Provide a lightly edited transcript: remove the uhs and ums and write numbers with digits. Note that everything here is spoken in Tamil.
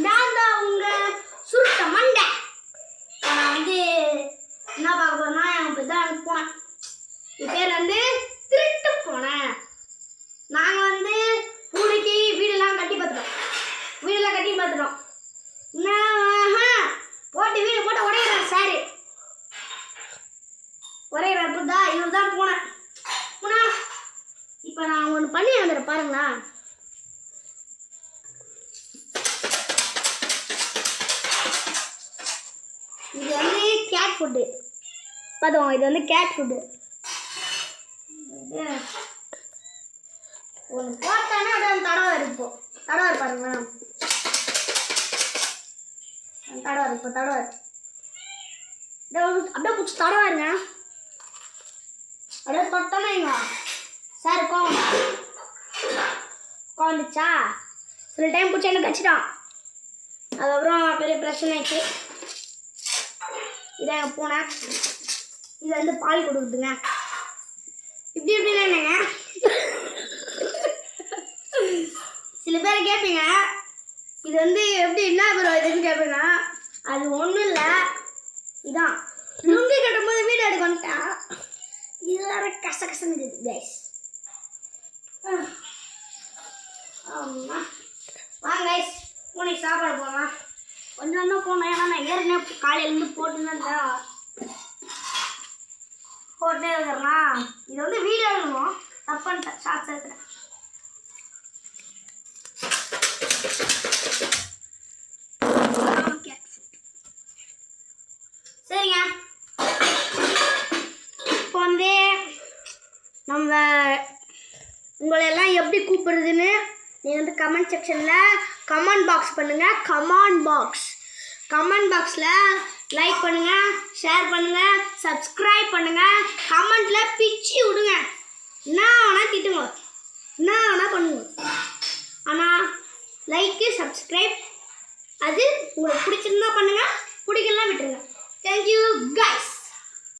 நான் தான் உங்க சுருட்ட மண்டை. நான் வந்து என்ன பார்க்க போறேன்னா இப்போ தான் போனேன். என் பேர் வந்து திருட்டு போனேன். நாங்கள் வந்து பூனைக்கு வீடெல்லாம் கட்டி பார்த்துட்டோம். போட்டு வீடு போட்டு உடையிறாரு சாரு. உடையிறாரு தான் இவர் தான் போனேன். இப்போ நான் ஒன்று பண்ணி வந்துடுறேன் பாருங்களா. இது வந்து கேட் ஃபுட்டு பார்த்தோம். இது வந்து கேட் ஃபுட்டு. ஒன்று போட்டானா அது வந்து தடவை இருப்போம். தடவை பாருங்களா. தடவை இப்போ தடவை அப்படியே பிடிச்சி தடவாருங்க. அப்படியே தொட்டோன்னா எங்க சார் உட்காந்துச்சா சில டைம் பிடிச்சி எனக்கு கச்சிட்டான். அதுக்கப்புறம் பெரிய பிரச்சனை ஆயிடுச்சு. இதை பூனை இது வந்து பால் கொடுக்குதுங்க. இப்படி இப்படின்னு என்னங்க சில பேர் கேட்பீங்க இது வந்து எப்படி என்ன ப்ரோ இதுன்னு கேட்பீங்க. அது ஒன்றும் இல்லை, இதான் லுங்கி கட்டும்போது வீடு எடுக்க வந்துட்டேன். இது வேற கசகசன்னு இருக்குது கைஸ். ஆமாம் வாங்க கைஸ் பூனைக்கு சாப்பாடு போகலாம். கொஞ்சம் தான் போனேன். ஏன்னா நான் ஏற்கனவே காலையிலேருந்து போட்டுன்னே இருக்கிறேன்னா இது வந்து வீடியோ எடுக்கணும். தப்புன்ட்டேன் ஷார்ட்ஸ் எடுக்கிறேன். சரிங்க இப்போ வந்து நம்ம உங்களெல்லாம் எப்படி கூப்பிடுறதுன்னு நீங்கள் வந்து கமெண்ட் செக்ஷனில் கமெண்ட் பாக்ஸ் பண்ணுங்கள். கமெண்ட் பாக்ஸில் லைக் பண்ணுங்கள், ஷேர் பண்ணுங்கள், சப்ஸ்கிரைப் பண்ணுங்கள். கமெண்ட்டில் பிச்சு விடுங்க. என்ன வேணால் திட்டுங்க, என்ன வேணால் பண்ணுங்க. ஆனால் லைக்கு சப்ஸ்கிரைப் அது உங்களுக்கு பிடிச்சிருந்தா பண்ணுங்கள், பிடிக்கலாம் விட்டுருங்க. Thank you guys.